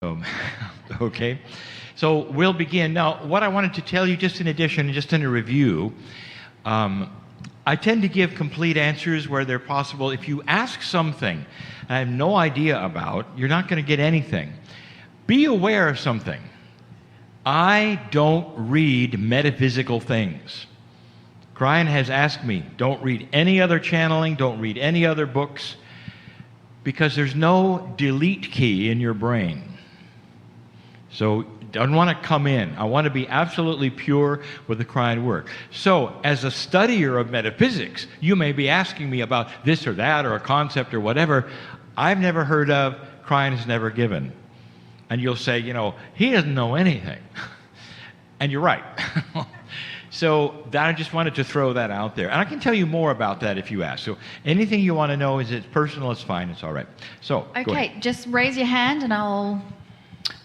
Um, okay, so we'll begin. Now, what I wanted to tell you, just in addition, just in a review, I tend to give complete answers where they're possible. If you ask something I have no idea about, you're not going to get anything. Be aware of something. I don't read metaphysical things. Kryon has asked me, don't read any other channeling, don't read any other books, because there's no delete key in your brain. So don't want to come in. I want to be absolutely pure with the Kryon work. So as a studier of metaphysics, you may be asking me about this or that or a concept or whatever I've never heard of, Kryon has never given. And you'll say, you know, he doesn't know anything. And you're right. So that, I just wanted to throw that out there. And I can tell you more about that if you ask. So anything you want to know, is it's personal, it's fine, it's all right. So, okay, just raise your hand and I'll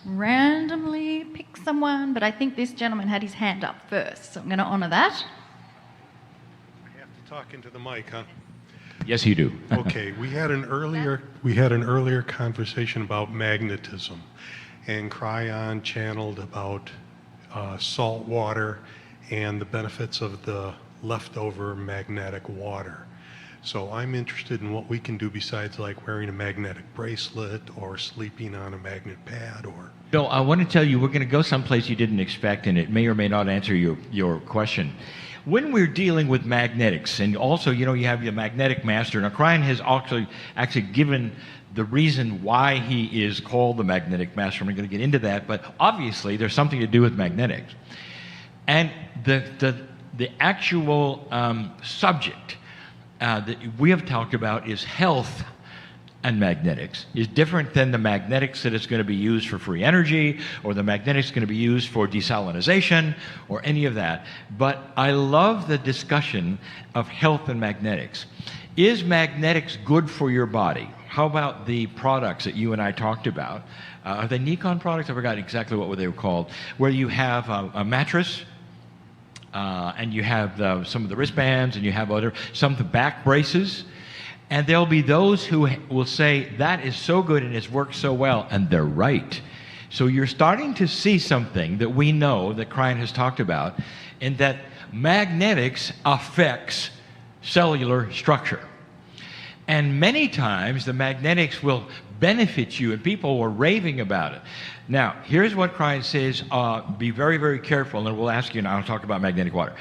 randomly pick someone, but I think this gentleman had his hand up first, so I'm going to honor that. I have to talk into the mic, huh? Yes, you do. Okay, we had an earlier conversation about magnetism, and Kryon channeled about salt water and the benefits of the leftover magnetic water. So I'm interested in what we can do besides like wearing a magnetic bracelet or sleeping on a magnet pad or... No, I want to tell you, we're going to go someplace you didn't expect, and it may or may not answer your question. When we're dealing with magnetics, and also, you know, you have your magnetic master. Now, Kryon has actually given the reason why he is called the magnetic master. I'm going to get into that, but obviously there's something to do with magnetics. And the actual subject that we have talked about is health and magnetics is different than the magnetics that is going to be used for free energy or the magnetics going to be used for desalinization or any of that. But I love the discussion of health and magnetics. Is magnetics good for your body? How about the products that you and I talked about? Are they Nikon products? I forgot exactly what they were called. Where you have a mattress, and you have some of the wristbands, and you have some of the back braces, and there'll be those who will say, that is so good and it's worked so well, and they're right. So you're starting to see something that we know that Kryon has talked about, in that magnetics affects cellular structure. And many times the magnetics will benefit you, and people were raving about it. Now, here's what Kryon says, be very, very careful, and we'll ask you now, I'll talk about magnetic water.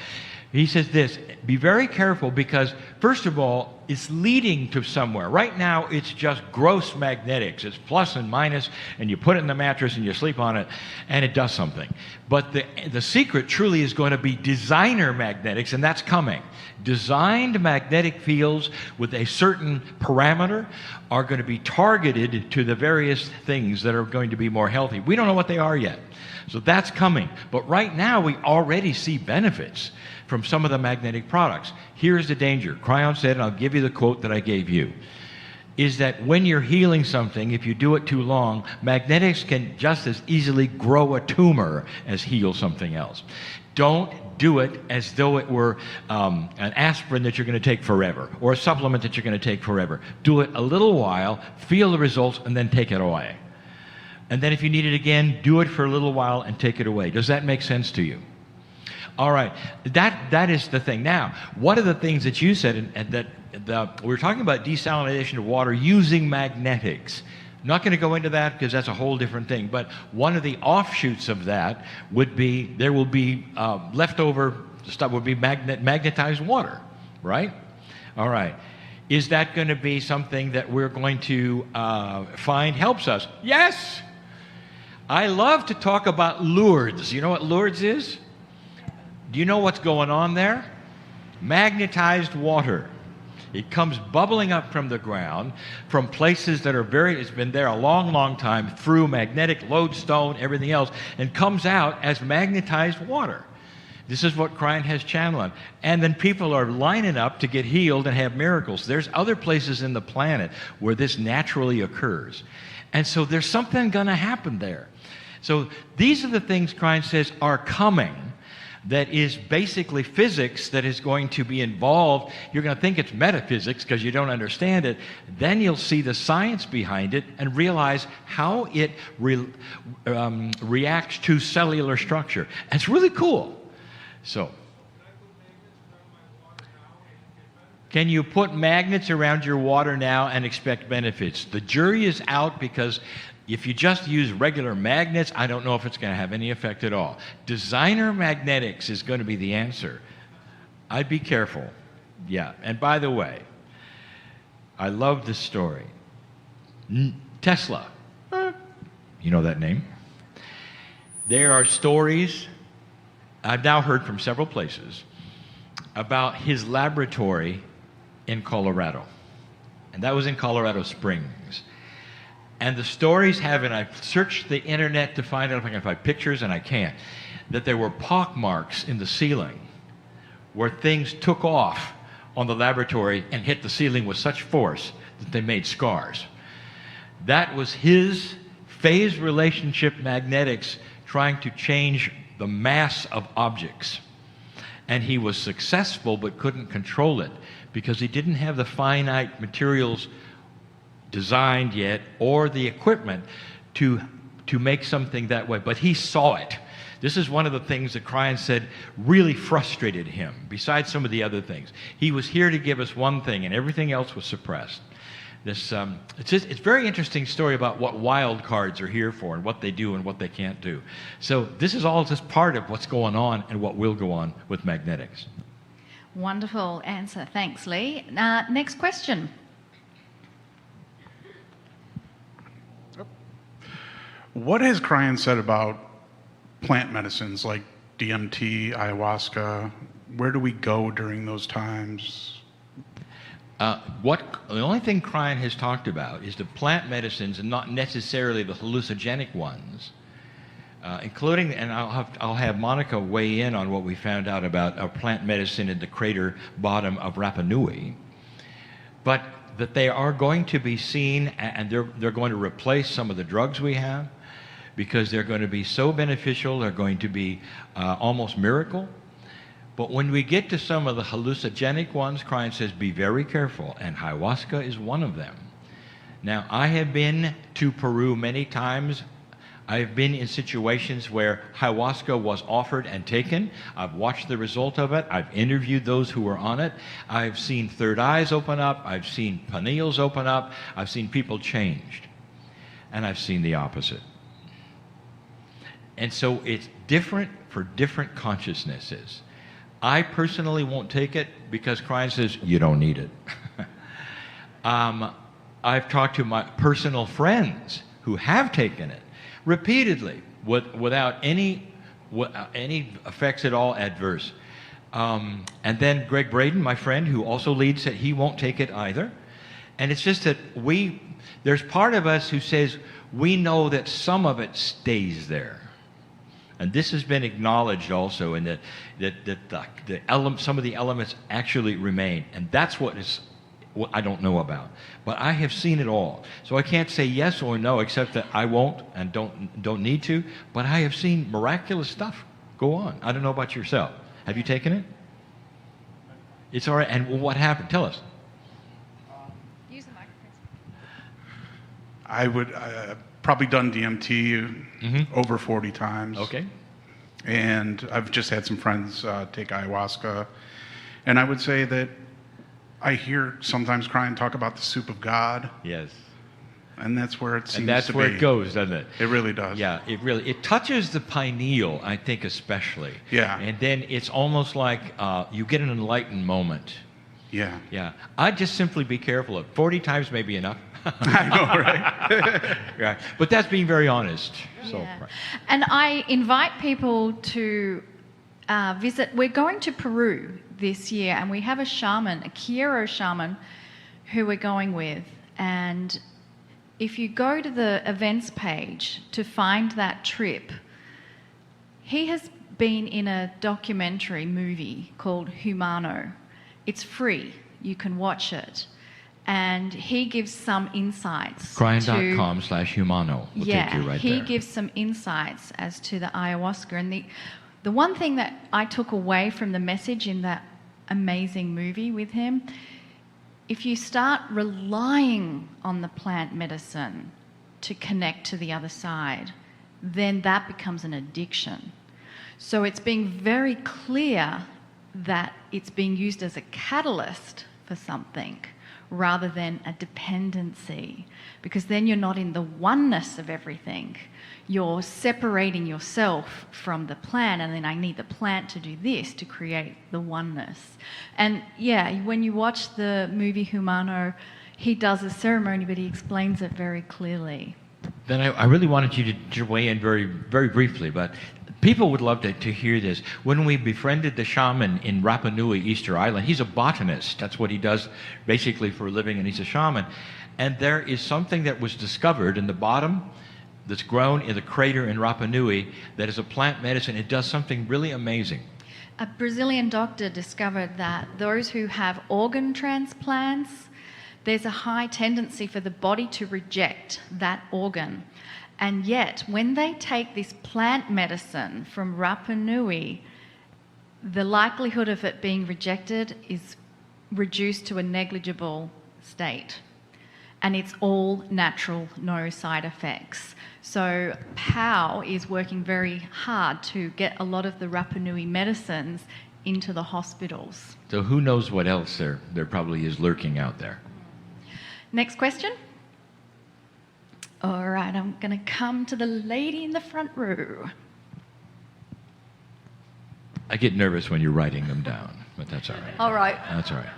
He says this, be very careful because, first of all, it's leading to somewhere. Right now, it's just gross magnetics. It's plus and minus, and you put it in the mattress and you sleep on it, and it does something. But the secret truly is going to be designer magnetics, and that's coming. Designed magnetic fields with a certain parameter are going to be targeted to the various things that are going to be more healthy. We don't know what they are yet. So that's coming. But right now, we already see benefits from some of the magnetic products. Here's the danger. Kryon said, and I'll give you the quote that I gave you, is that when you're healing something, if you do it too long, magnetics can just as easily grow a tumor as heal something else. Don't do it as though it were an aspirin that you're going to take forever, or a supplement that you're going to take forever. Do it a little while, feel the results, and then take it away. And then if you need it again, do it for a little while and take it away. Does that make sense to you? All right, that is the thing. Now, one of the things that you said, and that we're talking about desalination of water using magnetics. I'm not going to go into that because that's a whole different thing. But one of the offshoots of that would be there will be leftover stuff would be magnetized water, right? All right. Is that going to be something that we're going to find helps us? Yes. I love to talk about Lourdes. You know what Lourdes is? Do you know what's going on there? Magnetized water. It comes bubbling up from the ground, from places that are it's been there a long, long time, through magnetic lodestone, everything else, and comes out as magnetized water. This is what Kryon has channeled. And then people are lining up to get healed and have miracles. There's other places in the planet where this naturally occurs. And so there's something going to happen there. So these are the things Kryon says are coming. that is basically physics that is going to be involved. You're going to think it's metaphysics because you don't understand it. Then you'll see the science behind it and realize how it reacts to cellular structure. And it's really cool. So, can you put magnets around your water now and expect benefits? The jury is out, because if you just use regular magnets, I don't know if it's going to have any effect at all. Designer magnetics is going to be the answer. I'd be careful. Yeah. And by the way, I love this story. Tesla. You know that name? There are stories I've now heard from several places about his laboratory in Colorado. And that was in Colorado Springs. And the stories have, and I've searched the internet to find out if I can find pictures, and I can't, that there were pock marks in the ceiling where things took off on the laboratory and hit the ceiling with such force that they made scars. That was his phase relationship magnetics trying to change the mass of objects. And he was successful but couldn't control it because he didn't have the finite materials designed yet or the equipment to make something that way. But he saw it. This is one of the things that Kryon said really frustrated him, besides some of the other things. He was here to give us one thing, and everything else was suppressed. It's a very interesting story about what wild cards are here for and what they do and what they can't do. So this is all just part of what's going on and what will go on with magnetics. Wonderful answer. Thanks, Lee. Next question. What has Kryon said about plant medicines like DMT, ayahuasca? Where do we go during those times? The only thing Kryon has talked about is the plant medicines, and not necessarily the hallucinogenic ones, including, and I'll have Monica weigh in on what we found out about a plant medicine in the crater bottom of Rapa Nui, but that they are going to be seen, and they're going to replace some of the drugs we have, because they're going to be so beneficial. They're going to be almost miracle. But when we get to some of the hallucinogenic ones, Kryon says, be very careful, and ayahuasca is one of them. Now, I have been to Peru many times. I've been in situations where ayahuasca was offered and taken. I've watched the result of it. I've interviewed those who were on it. I've seen third eyes open up. I've seen pineals open up. I've seen people changed. And I've seen the opposite. And so it's different for different consciousnesses. I personally won't take it because Kryon says you don't need it. I've talked to my personal friends who have taken it repeatedly without any effects at all adverse. And then Greg Braden, my friend, who also leads it, he won't take it either. And it's just that there's part of us who says we know that some of it stays there. And this has been acknowledged also, in that some of the elements actually remain. And that's what I don't know about. But I have seen it all. So I can't say yes or no, except that I won't and don't need to. But I have seen miraculous stuff go on. I don't know about yourself. Have you taken it? It's all right. And what happened? Tell us. Use the microphone. I would probably done DMT over 40 times. Okay. And I've just had some friends take ayahuasca. And I would say that I hear sometimes Kryon talk about the soup of God. Yes. And that's where it seems to be. And that's where it goes, doesn't it? It really does. Yeah, it touches the pineal, I think, especially. Yeah. And then it's almost like you get an enlightened moment. Yeah. Yeah. I'd just simply be careful. 40 times may be enough. I know, right? Right. But that's being very honest. So, Yeah. right. And I invite people to visit. We're going to Peru this year, and we have a shaman, a Quiro shaman, who we're going with. And if you go to the events page to find that trip, he has been in a documentary movie called Humano. It's free. You can watch it. And he gives some insights. Kryon.com/humano will take you right he there. gives some insights as to the ayahuasca. And The one thing that I took away from the message in that amazing movie with him, if you start relying on the plant medicine to connect to the other side, then that becomes an addiction. So it's being very clear that it's being used as a catalyst for something rather than a dependency, because then you're not in the oneness of everything. You're separating yourself from the plant, and then I need the plant to do this to create the oneness. And yeah, when you watch the movie Humano, he does a ceremony, but he explains it very clearly. Then I really wanted you to weigh in very, very briefly, but people would love to hear this. When we befriended the shaman in Rapa Nui, Easter Island, he's a botanist. That's what he does basically for a living, and he's a shaman. And there is something that was discovered in the bottom that's grown in the crater in Rapa Nui that is a plant medicine. It does something really amazing. A Brazilian doctor discovered that those who have organ transplants, there's a high tendency for the body to reject that organ. And yet, when they take this plant medicine from Rapa Nui, the likelihood of it being rejected is reduced to a negligible state. And it's all natural, no side effects. So POW is working very hard to get a lot of the Rapa Nui medicines into the hospitals. So who knows what else there probably is lurking out there. Next question. All right, I'm going to come to the lady in the front row. I get nervous when you're writing them down, but that's all right. All right. That's all right.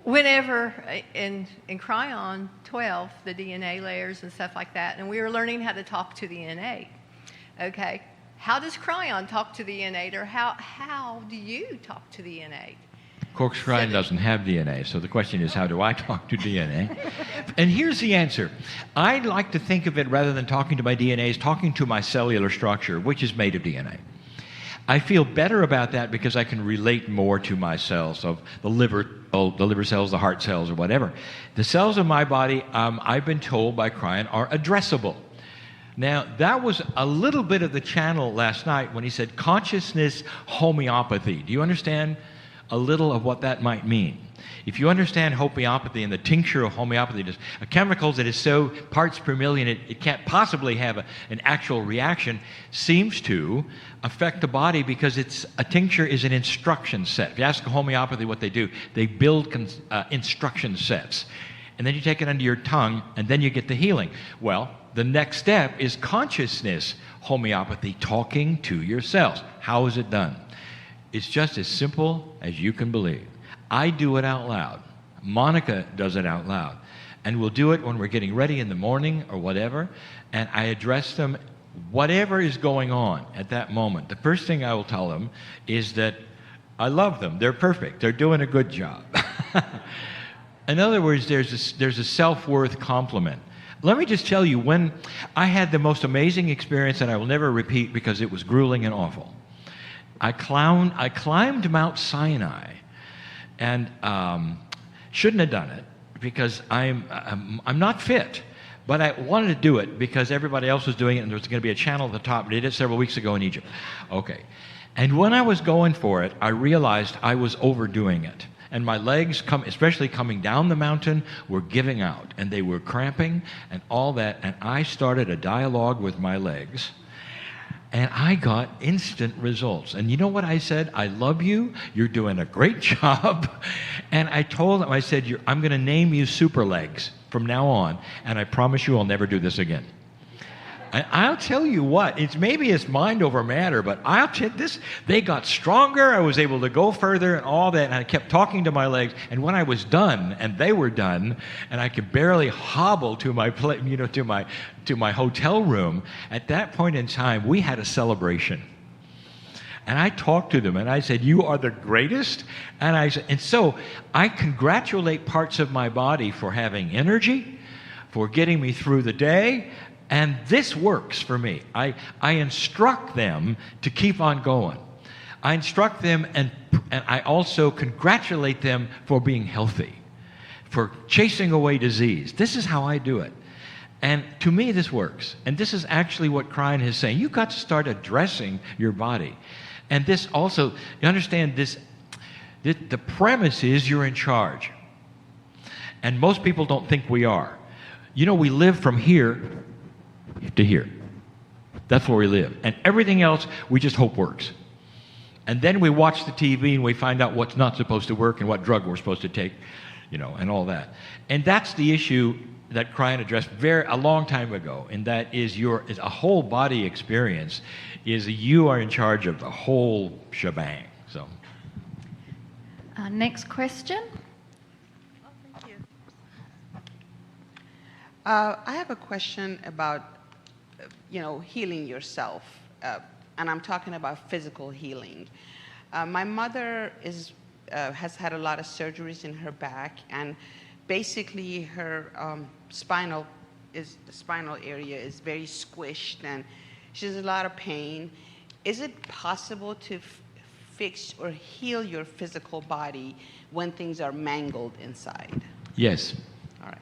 Whenever in Kryon 12, the DNA layers and stuff like that, and we were learning how to talk to the innate. Okay, how does Kryon talk to the innate, or how do you talk to the innate? Kryon doesn't have DNA, so the question is, how do I talk to DNA? And here's the answer. I like to think of it, rather than talking to my DNA, as talking to my cellular structure, which is made of DNA. I feel better about that because I can relate more to my cells of the liver cells, the heart cells, or whatever. The cells of my body, I've been told by Kryon, are addressable. Now, that was a little bit of the channel last night when he said consciousness homeopathy. Do you understand a little of what that might mean? If you understand homeopathy and the tincture of homeopathy, a chemical that is so parts per million it can't possibly have an actual reaction, seems to affect the body because a tincture is an instruction set. If you ask homeopathy what they do, they build instruction sets. And then you take it under your tongue, and then you get the healing. Well, the next step is consciousness homeopathy, talking to your cells. How is it done? It's just as simple as you can believe. I do it out loud. Monica does it out loud. And we'll do it when we're getting ready in the morning or whatever, and I address them whatever is going on at that moment. The first thing I will tell them is that I love them. They're perfect. They're doing a good job. In other words, there's a self-worth compliment. Let me just tell you, when I had the most amazing experience that I will never repeat because it was grueling and awful. I climbed Mount Sinai, and shouldn't have done it because I'm not fit, but I wanted to do it because everybody else was doing it, and there was going to be a channel at the top. I did it several weeks ago in Egypt. Okay, and when I was going for it, I realized I was overdoing it. And my legs, especially coming down the mountain, were giving out, and they were cramping and all that. And I started a dialogue with my legs, and I got instant results. And you know what I said? I love you. You're doing a great job. And I told them, I said, I'm going to name you Super Legs from now on, and I promise you I'll never do this again. And I'll tell you what, maybe it's mind over matter, but I'll tell this, they got stronger, I was able to go further and all that, and I kept talking to my legs, and when I was done, and they were done, and I could barely hobble to my to my hotel room, at that point in time, we had a celebration. And I talked to them, and I said, you are the greatest. And so I congratulate parts of my body for having energy, for getting me through the day. And this works for me. I instruct them to keep on going. I instruct them, and I also congratulate them for being healthy, for chasing away disease. This is how I do it. And to me, this works. And this is actually what Kryon is saying. You've got to start addressing your body. And this also, you understand this, the premise is you're in charge. And most people don't think we are. You know, we live from here to here. That's where we live. And everything else, we just hope works. And then we watch the TV and we find out what's not supposed to work and what drug we're supposed to take, you know, and all that. And that's the issue that Kryon addressed a long time ago, and that is is a whole body experience, is you are in charge of the whole shebang. So, Next question. Thank you. I have a question about, healing yourself, and I'm talking about physical healing. My mother has had a lot of surgeries in her back, and basically her spinal area is very squished, and she has a lot of pain. Is it possible to fix or heal your physical body when things are mangled inside? yes. All right.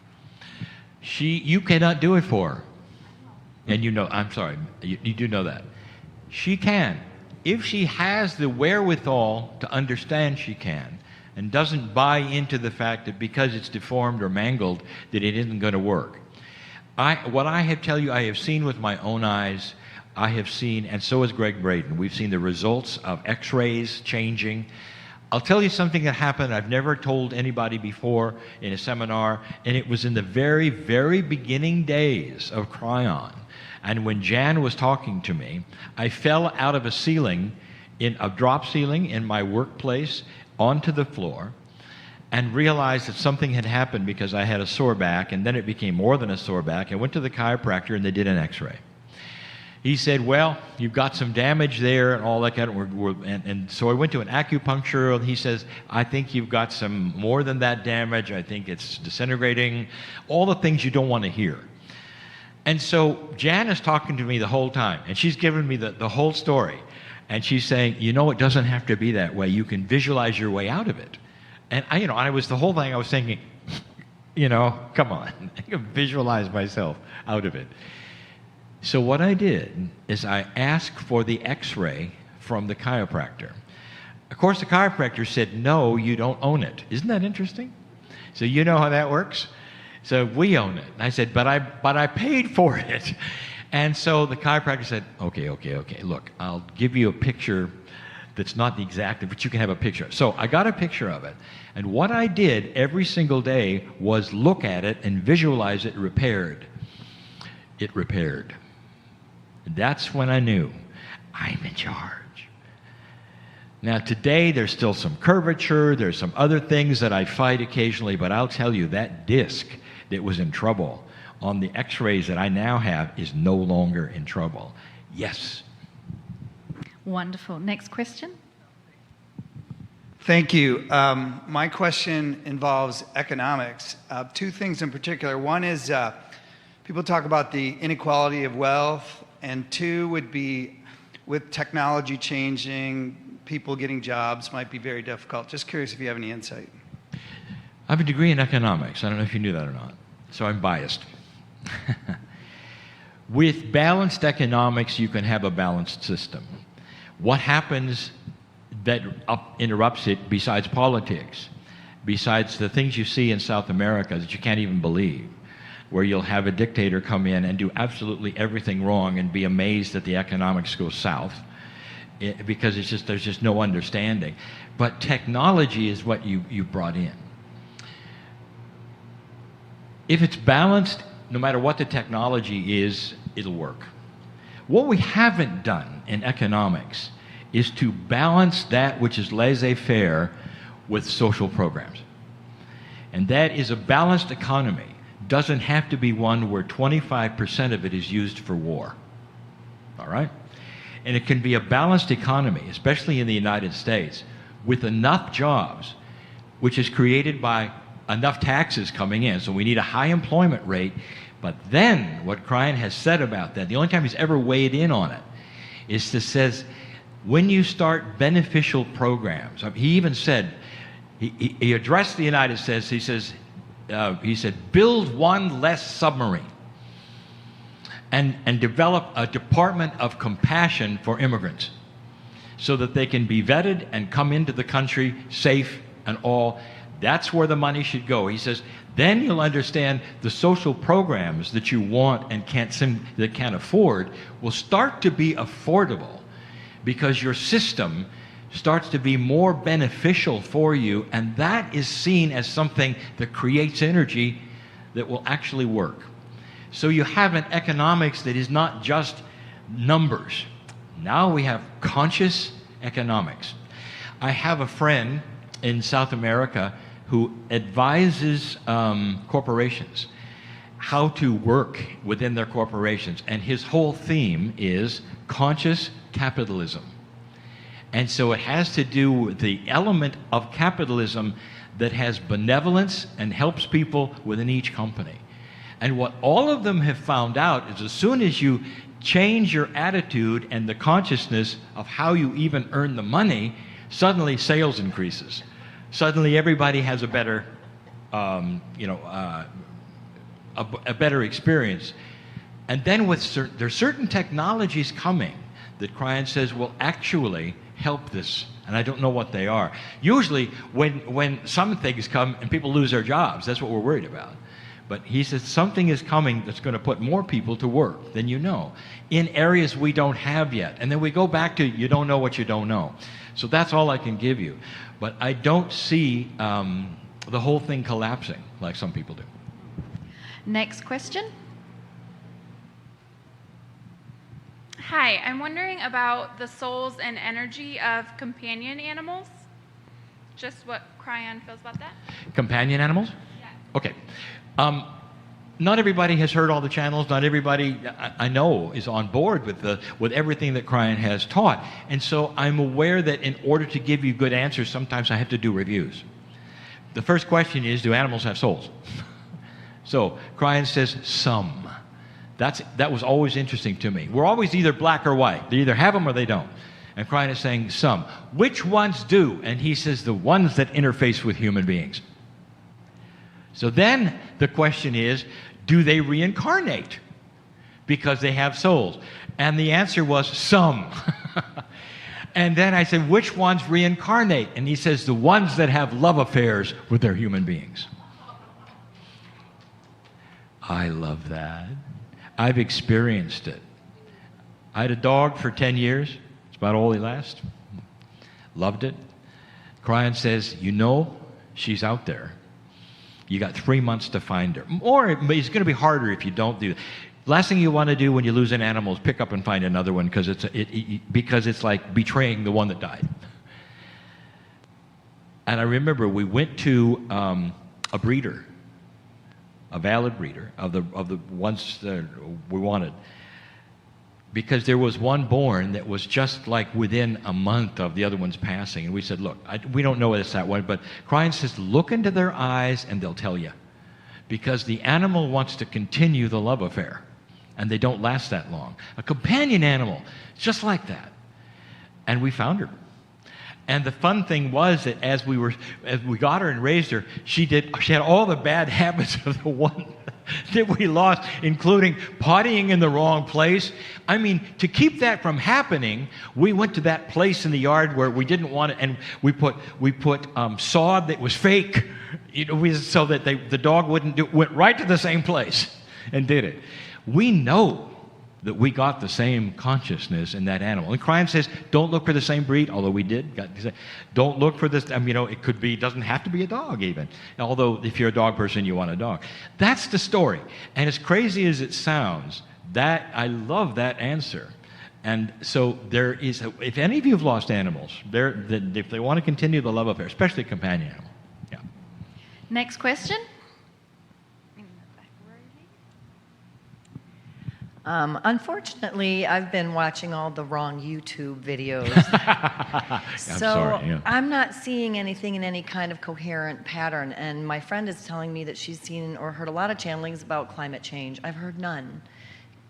You cannot do it for her. And I'm sorry, you do know that. She can. If she has the wherewithal to understand she can, and doesn't buy into the fact that because it's deformed or mangled, that it isn't going to work. What I have seen with my own eyes, I have seen, and so has Greg Braden, we've seen the results of x-rays changing. I'll tell you something that happened I've never told anybody before in a seminar, and it was in the very, very beginning days of Kryon. And when Jan was talking to me, I fell out of a drop ceiling in my workplace onto the floor, and realized that something had happened because I had a sore back, and then it became more than a sore back. I went to the chiropractor and they did an x-ray. He said, well, you've got some damage there and all that kind of, and so I went to an acupuncture, and he says, I think you've got some more than that damage. I think it's disintegrating, all the things you don't want to hear. And so Jan is talking to me the whole time, and she's giving me the whole story. And she's saying, it doesn't have to be that way. You can visualize your way out of it. And I was thinking, come on, I can visualize myself out of it. So what I did is I asked for the x-ray from the chiropractor. Of course, the chiropractor said, no, you don't own it. Isn't that interesting? So you know how that works? So we own it. And I said, but I paid for it. And so the chiropractor said, okay, look, I'll give you a picture that's not the exact, but you can have a picture. So I got a picture of it. And what I did every single day was look at it and visualize it repaired. It repaired. And that's when I knew I'm in charge. Now today there's still some curvature, there's some other things that I fight occasionally, but I'll tell you that disc that was in trouble on the x-rays that I now have is no longer in trouble. Yes. Wonderful. Next question. Thank you. My question involves economics. Two things in particular. One is people talk about the inequality of wealth, and two would be with technology changing, people getting jobs might be very difficult. Just curious if you have any insight. I have a degree in economics. I don't know if you knew that or not. So I'm biased. With balanced economics, you can have a balanced system. What happens that interrupts it, besides politics, besides the things you see in South America that you can't even believe, where you'll have a dictator come in and do absolutely everything wrong and be amazed that the economics go south, because there's just no understanding. But technology is what you brought in. If it's balanced, no matter what the technology is, it'll work. What we haven't done in economics is to balance that which is laissez-faire with social programs. And that is a balanced economy. Doesn't have to be one where 25% of it is used for war. All right? And it can be a balanced economy, especially in the United States, with enough jobs, which is created by enough taxes coming in. So we need a high employment rate. But then what Kryon has said about that, the only time he's ever weighed in on it, is to says, when you start beneficial programs, he even said, he addressed the United States, he said, build one less submarine and develop a department of compassion for immigrants. so that they can be vetted and come into the country safe and all. That's where the money should go. He says, then you'll understand the social programs that you want and that can't afford will start to be affordable because your system starts to be more beneficial for you, and that is seen as something that creates energy that will actually work. So you have an economics that is not just numbers. Now we have conscious economics. I have a friend in South America who advises corporations how to work within their corporations. And his whole theme is conscious capitalism. And so it has to do with the element of capitalism that has benevolence and helps people within each company. And what all of them have found out is as soon as you change your attitude and the consciousness of how you even earn the money, suddenly sales increases. Suddenly everybody has a better, a better experience. And then there's certain technologies coming that Kryon says will actually help this, and I don't know what they are. Usually when some things come and people lose their jobs, that's what we're worried about. But he says something is coming that's going to put more people to work than you know, in areas we don't have yet. And then we go back to you don't know what you don't know. So that's all I can give you. But I don't see the whole thing collapsing like some people do. Next question. Hi, I'm wondering about the souls and energy of companion animals. Just what Kryon feels about that? Companion animals? Yeah. Okay. Not everybody has heard all the channels. Not everybody I know is on board with everything that Kryon has taught. And so I'm aware that in order to give you good answers, sometimes I have to do reviews. The first question is, do animals have souls? So Kryon says some. That was always interesting to me. We're always either black or white. They either have them or they don't. And Kryon is saying some. Which ones do? And he says the ones that interface with human beings. So then the question is, do they reincarnate because they have souls? And the answer was some. And then I said, which ones reincarnate? And he says the ones that have love affairs with their human beings. I love that. I've experienced it. I had a dog for 10 years. It's about all he lasted. Loved it. Kryon says, you know, she's out there. You got 3 months to find her. Or it's going to be harder if you don't do that. Last thing you want to do when you lose an animal is pick up and find another one because it's like betraying the one that died. And I remember we went to a breeder, a valid breeder of the ones that we wanted, because there was one born that was just like within a month of the other one's passing. And we said, look, we don't know whether it's that one, but Kryon says, look into their eyes and they'll tell you. Because the animal wants to continue the love affair, and they don't last that long. A companion animal, just like that. And we found her. And the fun thing was that as we got her and raised her, she had all the bad habits of the one that we lost, including pottying in the wrong place. I mean, to keep that from happening, we went to that place in the yard where we didn't want it, and we put sod that was fake, so that the dog went right to the same place and did it. We know that we got the same consciousness in that animal. And Kryon says, don't look for the same breed, although we did. Don't look for this, it could be, doesn't have to be a dog even. Although if you're a dog person, you want a dog. That's the story. And as crazy as it sounds, I love that answer. And so there is, if any of you have lost animals, if they want to continue the love affair, especially a companion animal. Yeah. Next question. Unfortunately, I've been watching all the wrong YouTube videos. I'm not seeing anything in any kind of coherent pattern. And my friend is telling me that she's seen or heard a lot of channelings about climate change. I've heard none.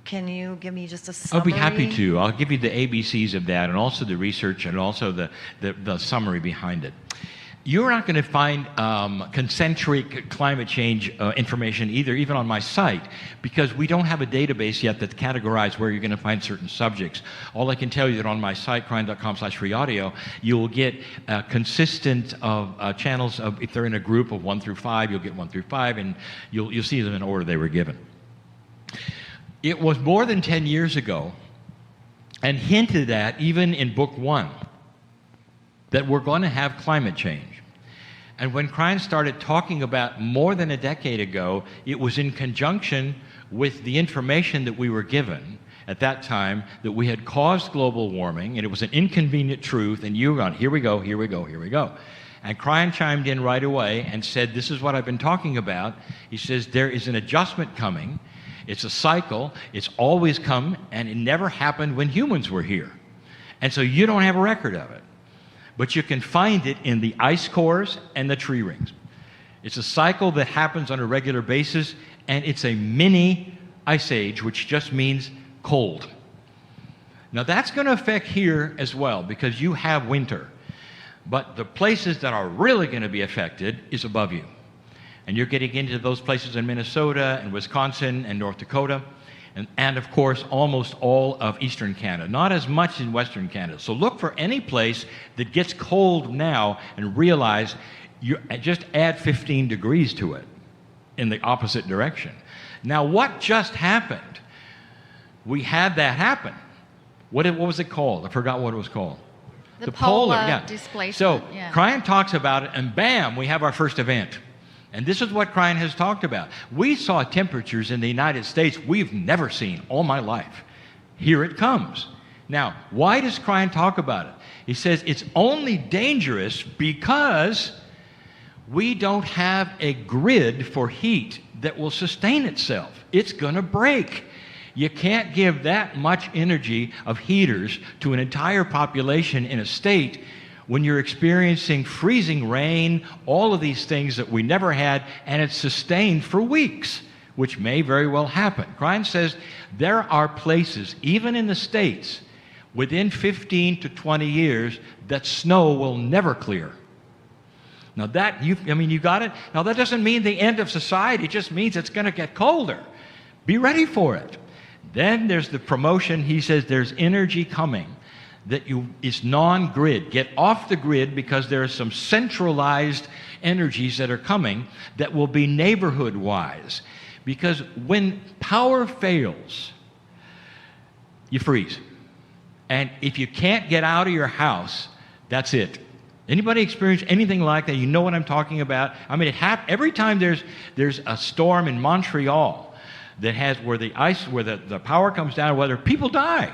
Can you give me just a summary? I'll be happy to. I'll give you the ABCs of that, and also the research, and also the summary behind it. You're not going to find concentric climate change information either, even on my site, because we don't have a database yet that's categorized where you're going to find certain subjects. All I can tell you that on my site, kryon.com/freeaudio, you will get consistent channels of, if they're in a group of 1 through 5, you'll get 1 through 5, and you'll see them in order they were given. It was more than 10 years ago, and hinted at even in book 1, that we're going to have climate change. And when Kryon started talking about more than a decade ago, it was in conjunction with the information that we were given at that time that we had caused global warming, and it was an inconvenient truth, and you were going, here we go, here we go, here we go. And Kryon chimed in right away and said, this is what I've been talking about. He says, there is an adjustment coming. It's a cycle. It's always come, and it never happened when humans were here. And so you don't have a record of it. But you can find it in the ice cores and the tree rings. It's a cycle that happens on a regular basis, and it's a mini ice age, which just means cold. Now that's going to affect here as well, because you have winter. But the places that are really going to be affected is above you. And you're getting into those places in Minnesota and Wisconsin and North Dakota. And of course, almost all of eastern Canada, not as much in western Canada. So look for any place that gets cold now and realize you just add 15 degrees to it in the opposite direction. Now, what just happened? We had that happen. What was it called? I forgot what it was called. The polar displacement. So yeah. Kryon talks about it, and bam, we have our first event. And this is what Kryon has talked about. We saw temperatures in the United States we've never seen all my life. Here it comes. Now, why does Kryon talk about it? He says it's only dangerous because we don't have a grid for heat that will sustain itself. It's going to break. You can't give that much energy of heaters to an entire population in a state when you're experiencing freezing rain, all of these things that we never had, and it's sustained for weeks, which may very well happen. Kryon says there are places, even in the States, within 15 to 20 years, that snow will never clear. Now you got it? Now that doesn't mean the end of society, it just means it's going to get colder. Be ready for it. Then there's the promotion. He says there's energy coming that is non-grid. Get off the grid, because there are some centralized energies that are coming that will be neighborhood-wise. Because when power fails, you freeze. And if you can't get out of your house, that's it. Anybody experience anything like that? You know what I'm talking about? I mean, every time there's a storm in Montreal that has where the power comes down, whether people die.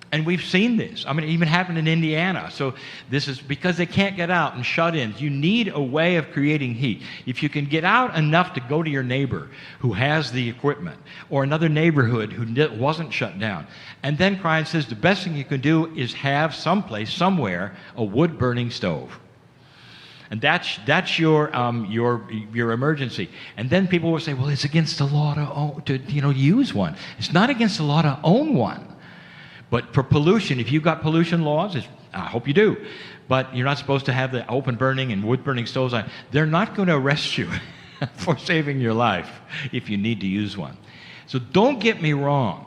And we've seen this. I mean, it even happened in Indiana. So this is because they can't get out and shut-ins. You need a way of creating heat. If you can get out enough to go to your neighbor who has the equipment, or another neighborhood who wasn't shut down. And then Kryon says the best thing you can do is have someplace, somewhere, a wood-burning stove. And that's your emergency. And then people will say, well, it's against the law to use one. It's not against the law to own one. But for pollution, if you've got pollution laws, I hope you do, but you're not supposed to have the open burning and wood burning stoves on. They're not going to arrest you for saving your life if you need to use one. So don't get me wrong.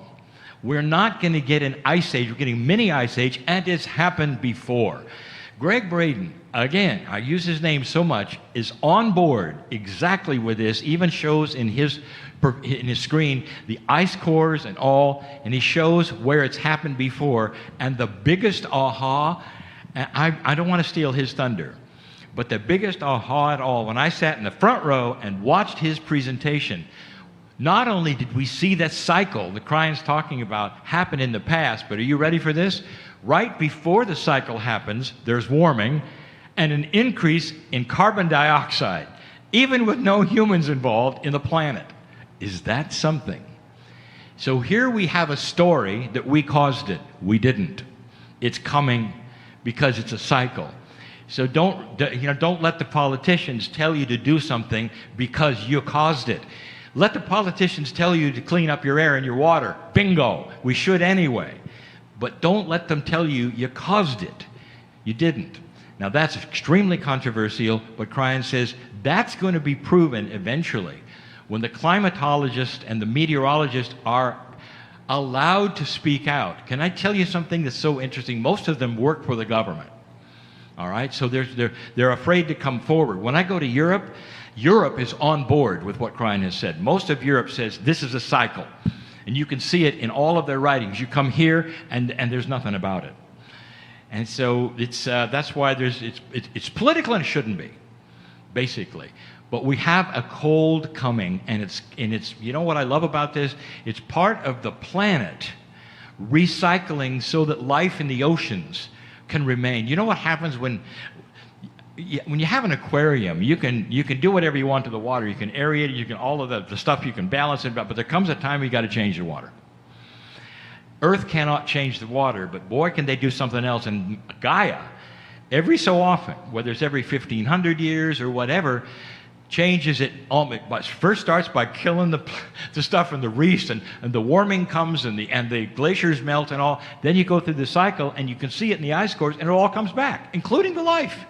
We're not going to get an ice age. We're getting mini ice age, and it's happened before. Greg Braden, again, I use his name so much, is on board exactly with this, even shows in his screen the ice cores and all, and he shows where it's happened before. And the biggest aha, I don't want to steal his thunder, but the biggest aha at all, when I sat in the front row and watched his presentation, not only did we see that cycle that Kryon's talking about happen in the past, but are you ready for this? Right before the cycle happens, there's warming and an increase in carbon dioxide, even with no humans involved in the planet. Is that something? So here we have a story that we caused it. We didn't. It's coming because it's a cycle. So don't let the politicians tell you to do something because you caused it. Let the politicians tell you to clean up your air and your water. Bingo. We should anyway. But don't let them tell you you caused it. You didn't. Now that's extremely controversial, but Kryon says that's going to be proven eventually when the climatologists and the meteorologists are allowed to speak out. Can I tell you something that's so interesting? Most of them work for the government. All right, so they're afraid to come forward. When I go to Europe, Europe is on board with what Kryon has said. Most of Europe says this is a cycle, and you can see it in all of their writings. You come here, and there's nothing about it. And so that's why it's political and it shouldn't be, basically. But we have a cold coming, and it's you know what I love about this? It's part of the planet recycling so that life in the oceans can remain. You know what happens when you have an aquarium? You can do whatever you want to the water. You can aerate it. You can all of the stuff. You can balance it. But there comes a time you got to change the water. Earth cannot change the water, but boy, can they do something else. And Gaia, every so often, whether it's every 1,500 years or whatever, changes it. But first starts by killing the stuff in the reefs, and the warming comes, and the glaciers melt and all. Then you go through the cycle, and you can see it in the ice cores, and it all comes back, including the life,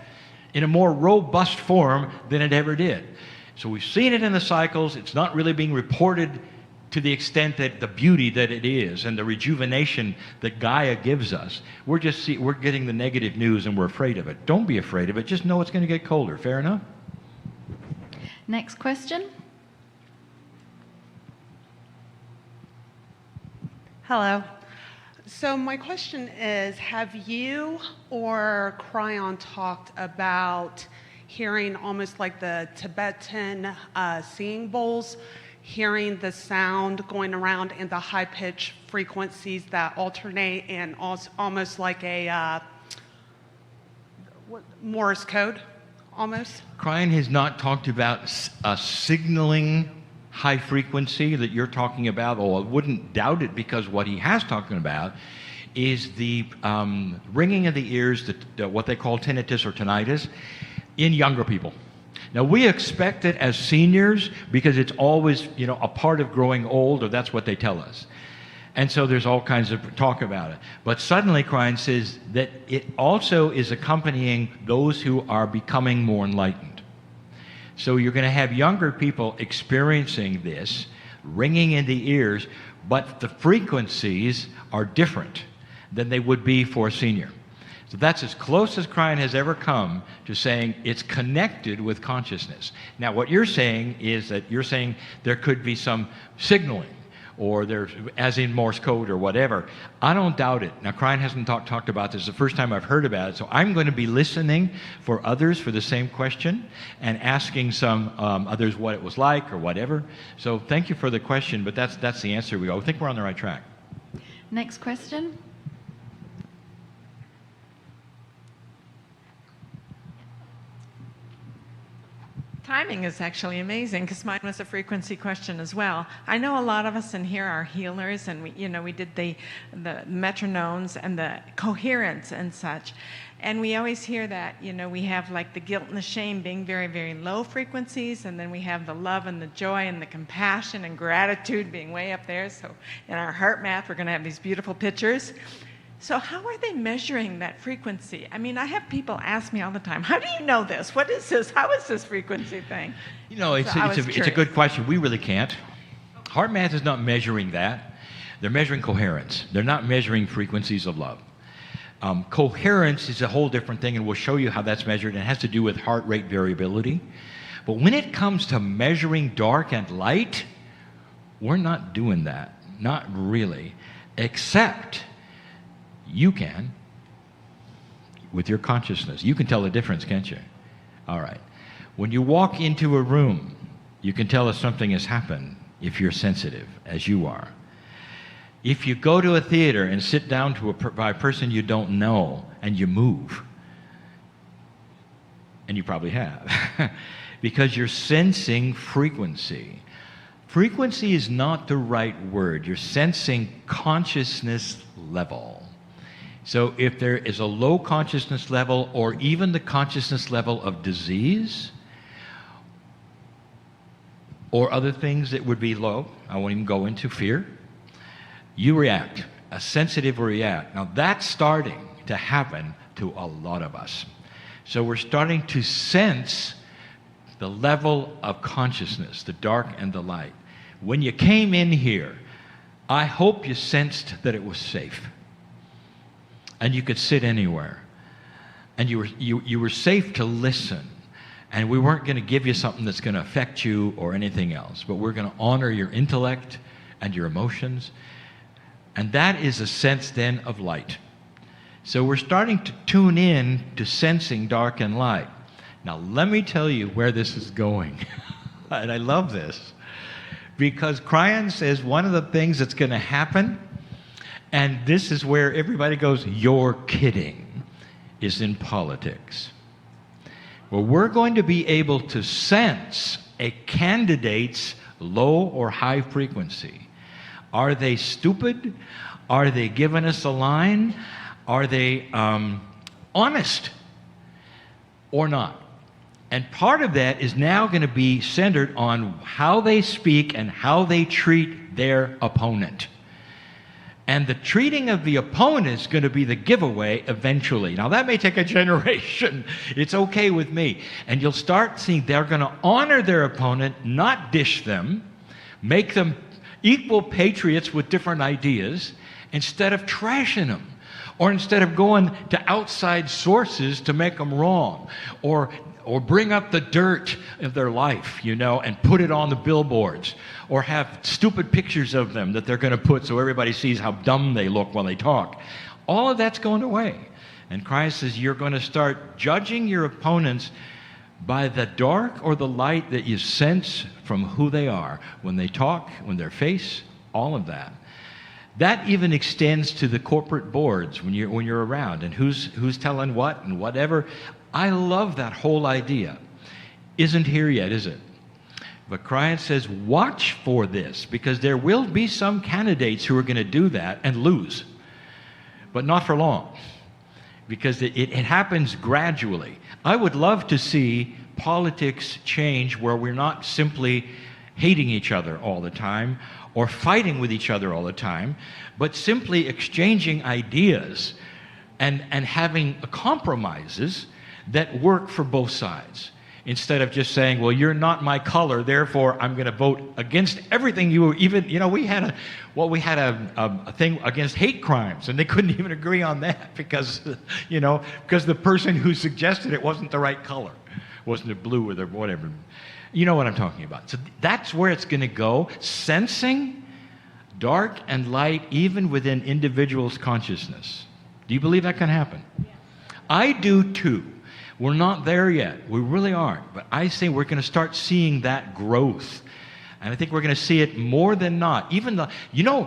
in a more robust form than it ever did. So we've seen it in the cycles. It's not really being reported to the extent that the beauty that it is and the rejuvenation that Gaia gives us. We're getting the negative news, and we're afraid of it. Don't be afraid of it. Just know it's going to get colder. Fair enough? Next question. Hello. So my question is, have you or Kryon talked about hearing almost like the Tibetan singing bowls, hearing the sound going around in the high-pitched frequencies that alternate, and almost like a Morse code, almost? Kryon has not talked about a signaling high frequency that you're talking about, or I wouldn't doubt it, because what he has talked about is the ringing of the ears, what they call tinnitus or tinnitus, in younger people. Now, we expect it as seniors because it's always, a part of growing old, or that's what they tell us. And so there's all kinds of talk about it. But suddenly, Kryon says that it also is accompanying those who are becoming more enlightened. So you're going to have younger people experiencing this, ringing in the ears, but the frequencies are different than they would be for a senior. So that's as close as Kryon has ever come to saying it's connected with consciousness. Now, what you're saying is that you're saying there could be some signaling, or there's, as in Morse code or whatever. I don't doubt it. Now, Kryon hasn't talked about this. It's the first time I've heard about it. So I'm going to be listening for others for the same question and asking some others what it was like or whatever. So thank you for the question, but that's the answer we go. I think we're on the right track. Next question. Timing is actually amazing, because mine was a frequency question as well. I know a lot of us in here are healers, and we did the metronomes and the coherence and such. And we always hear that, we have like the guilt and the shame being very, very low frequencies, and then we have the love and the joy and the compassion and gratitude being way up there. So in our heart math, we're going to have these beautiful pictures. So how are they measuring that frequency? I mean, I have people ask me all the time, how do you know this? What is this? How is this frequency thing? It's a good question. We really can't. Heart math is not measuring that. They're measuring coherence. They're not measuring frequencies of love. Coherence is a whole different thing, and we'll show you how that's measured, and it has to do with heart rate variability. But when it comes to measuring dark and light, we're not doing that. Not really. Except you can, with your consciousness. You can tell the difference, can't you? All right. When you walk into a room, you can tell if something has happened if you're sensitive, as you are. If you go to a theater and sit down by a person you don't know and you move, and you probably have, because you're sensing frequency. Frequency is not the right word. You're sensing consciousness level. So if there is a low consciousness level, or even the consciousness level of disease, or other things that would be low, I won't even go into fear, you react. A sensitive will react. Now that's starting to happen to a lot of us. So we're starting to sense the level of consciousness, the dark and the light. When you came in here, I hope you sensed that it was safe. And you could sit anywhere. And you were safe to listen. And we weren't going to give you something that's going to affect you or anything else. But we're going to honor your intellect and your emotions. And that is a sense then of light. So we're starting to tune in to sensing dark and light. Now let me tell you where this is going. And I love this. Because Kryon says one of the things that's going to happen, and this is where everybody goes, "You're kidding," is in politics. Well, we're going to be able to sense a candidate's low or high frequency. Are they stupid? Are they giving us a line? Are they honest or not? And part of that is now going to be centered on how they speak and how they treat their opponent. And the treating of the opponent is going to be the giveaway eventually. Now, that may take a generation. It's okay with me. And you'll start seeing they're going to honor their opponent, not dish them, make them equal patriots with different ideas, instead of trashing them. Or instead of going to outside sources to make them wrong. Or bring up the dirt of their life, and put it on the billboards. Or have stupid pictures of them that they're going to put so everybody sees how dumb they look when they talk. All of that's going away. And Christ says you're going to start judging your opponents by the dark or the light that you sense from who they are. When they talk, when their face, all of that. That even extends to the corporate boards when you're around and who's telling what and whatever. I love that whole idea. Isn't here yet, is it? But Kryon says, watch for this, because there will be some candidates who are going to do that and lose. But not for long, because it happens gradually. I would love to see politics change where we're not simply hating each other all the time or fighting with each other all the time, but simply exchanging ideas and having compromises that work for both sides. Instead of just saying, well, you're not my color, therefore I'm going to vote against everything you even, we had a thing against hate crimes, and they couldn't even agree on that because the person who suggested it wasn't the right color. Wasn't it blue or whatever? You know what I'm talking about. So that's where it's going to go. Sensing dark and light even within individuals' consciousness. Do you believe that can happen? Yeah. I do too. We're not there yet. We really aren't. But I say we're going to start seeing that growth. And I think we're going to see it more than not. Even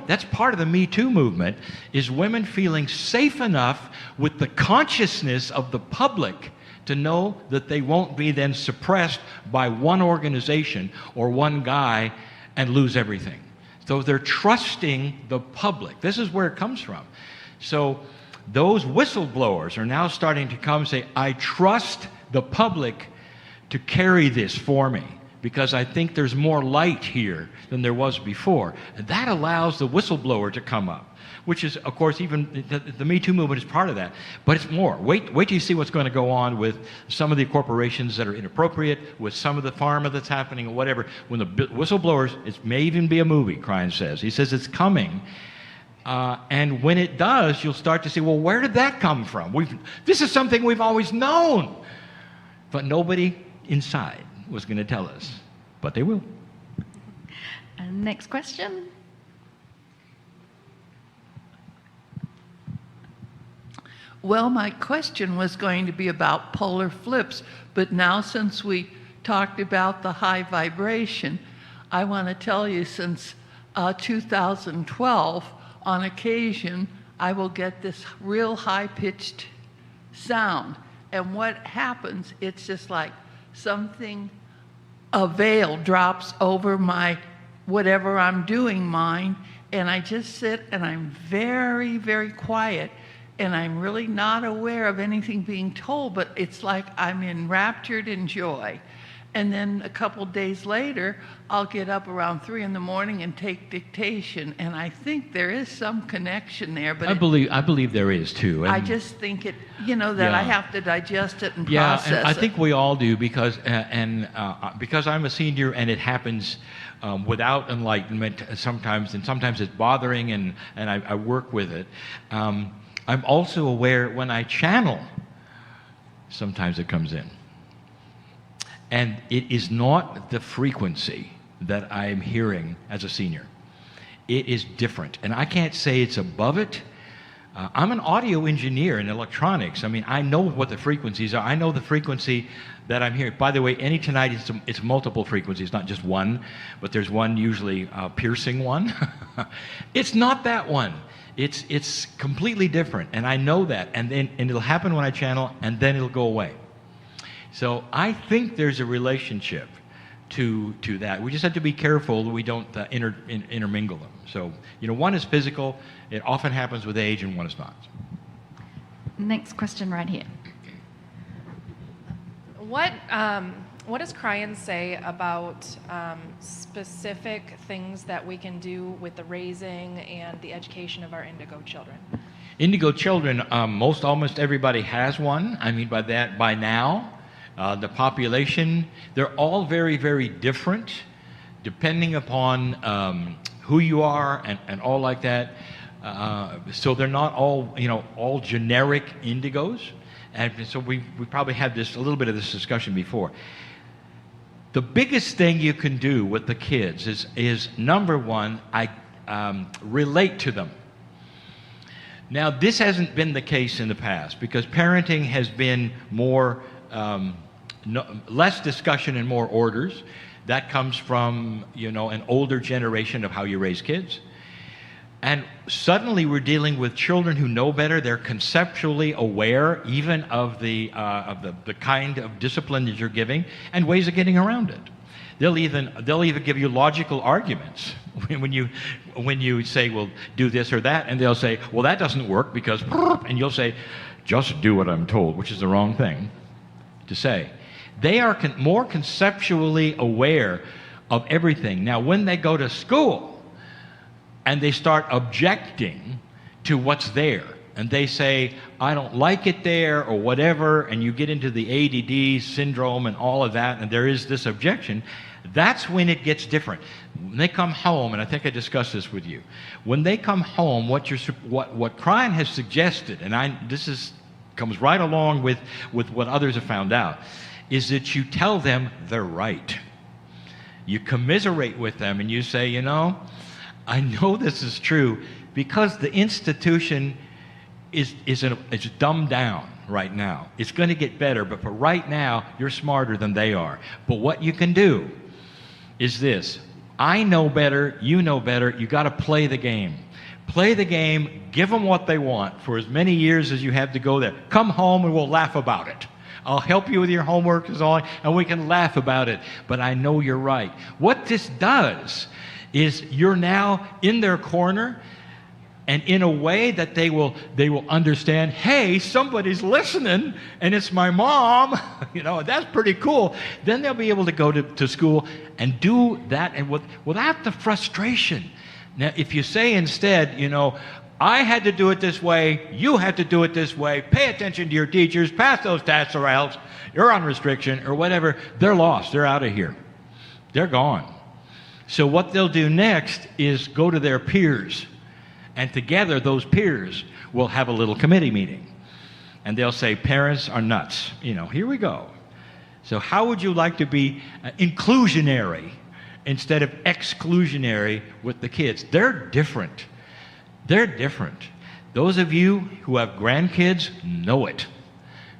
that's part of the Me Too movement, is women feeling safe enough with the consciousness of the public to know that they won't be then suppressed by one organization or one guy and lose everything. So they're trusting the public. This is where it comes from. So those whistleblowers are now starting to come and say, I trust the public to carry this for me because I think there's more light here than there was before. And that allows the whistleblower to come up, which is, of course, even the Me Too movement is part of that. But it's more. Wait till you see what's going to go on with some of the corporations that are inappropriate, with some of the pharma that's happening or whatever. When the whistleblowers, it may even be a movie, Kryon says. He says it's coming. And when it does, you'll start to see, well, where did that come from? This is something we've always known. But nobody inside was going to tell us. But they will. And next question. Well, my question was going to be about polar flips, but now since we talked about the high vibration, I want to tell you since 2012, on occasion, I will get this real high-pitched sound. And what happens, it's just like something, a veil drops over my whatever I'm doing mind, and I just sit and I'm very, very quiet. And I'm really not aware of anything being told, but it's like I'm enraptured in joy. And then a couple days later, I'll get up around 3 in the morning and take dictation. And I think there is some connection there. But I believe there is too. I And- just think it, that I Yeah. have to digest it and Yeah, process and I it. think we all do because because I'm a senior and it happens without enlightenment sometimes, and sometimes it's bothering, and I work with it. I'm also aware when I channel, sometimes it comes in. And it is not the frequency that I'm hearing as a senior. It is different. And I can't say it's above it. I'm an audio engineer in electronics. I mean, I know what the frequencies are. I know the frequency that I'm hearing. By the way, any tonight, it's multiple frequencies, not just one, but there's one usually piercing one. It's not that one. It's completely different, and I know that. And it'll happen when I channel, and then it'll go away. So I think there's a relationship to that. We just have to be careful that we don't intermingle them. So, one is physical. It often happens with age, and one is not. Next question right here. What does Kryon say about specific things that we can do with the raising and the education of our indigo children? Indigo children, almost everybody has one. I mean, by now, the population, they're all very, very different, depending upon who you are and all like that. So they're not all generic indigos. And so we probably had a little bit of this discussion before. The biggest thing you can do with the kids is number one, relate to them. Now, this hasn't been the case in the past because parenting has been more, less discussion and more orders. That comes from, an older generation of how you raise kids. And suddenly we're dealing with children who know better. They're conceptually aware even of the kind of discipline that you're giving and ways of getting around it. They'll even give you logical arguments when you say, well, do this or that, and they'll say, well, that doesn't work because, and you'll say, just do what I'm told, which is the wrong thing to say. They are more conceptually aware of everything. Now, when they go to school, and they start objecting to what's there. And they say, I don't like it there, or whatever, and you get into the ADD syndrome and all of that, and there is this objection. That's when it gets different. When they come home, and I think I discussed this with you, when they come home, what Kryon has suggested, and this comes right along with what others have found out, is that you tell them they're right. You commiserate with them, and you say, I know this is true because the institution is dumbed down right now. It's going to get better, but for right now, you're smarter than they are. But what you can do is this. I know better, you know better, you got to play the game. Play the game, give them what they want for as many years as you have to go there. Come home and we'll laugh about it. I'll help you with your homework and we can laugh about it, but I know you're right. What this does is you're now in their corner, and in a way that they will understand, hey, somebody's listening, and it's my mom, that's pretty cool. Then they'll be able to go to school and do that, and without the frustration. Now, if you say instead, I had to do it this way, you had to do it this way, pay attention to your teachers, pass those tests or else you're on restriction or whatever, they're lost, they're out of here. They're gone. So what they'll do next is go to their peers, and together those peers will have a little committee meeting, and they'll say, parents are nuts. Here we go. So how would you like to be inclusionary instead of exclusionary with the kids? They're different. They're different. Those of you who have grandkids know it,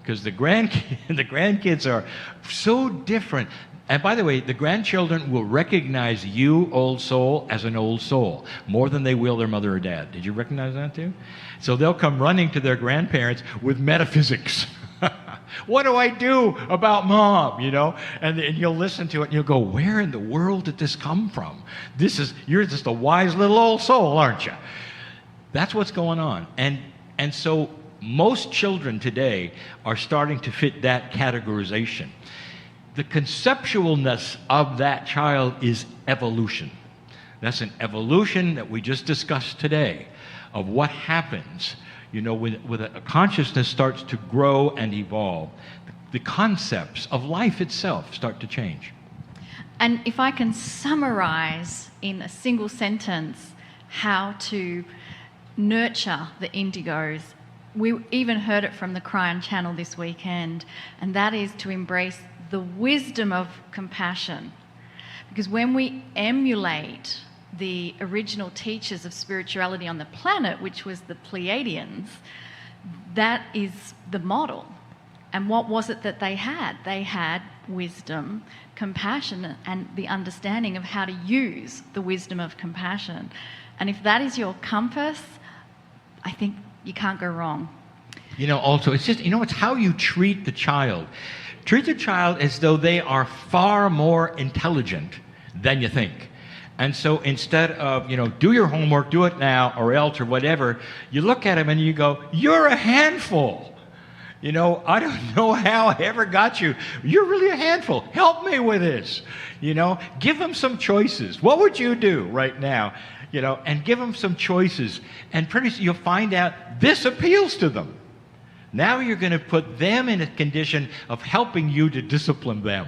because the grandkids are so different. And by the way, the grandchildren will recognize you, old soul, as an old soul, more than they will their mother or dad. Did you recognize that too? So they'll come running to their grandparents with metaphysics. What do I do about mom? And you'll listen to it and you'll go, where in the world did this come from? You're just a wise little old soul, aren't you? That's what's going on. And so most children today are starting to fit that categorization. the conceptualness of that child is evolution. That's an evolution that we just discussed today of what happens, when a consciousness starts to grow and evolve. The concepts of life itself start to change. And if I can summarize in a single sentence how to nurture the indigos, we even heard it from the Kryon channel this weekend, and that is to embrace the wisdom of compassion. Because when we emulate the original teachers of spirituality on the planet, which was the Pleiadians, that is the model. And what was it that they had? They had wisdom, compassion, and the understanding of how to use the wisdom of compassion. And if that is your compass, I think you can't go wrong. Also, it's just, it's how you treat the child. Treat the child as though they are far more intelligent than you think. And so instead of, do your homework, do it now, or else, or whatever, you look at them and you go, you're a handful. I don't know how I ever got you. You're really a handful. Help me with this. Give them some choices. What would you do right now? And give them some choices. And pretty soon you'll find out this appeals to them. Now you're going to put them in a condition of helping you to discipline them.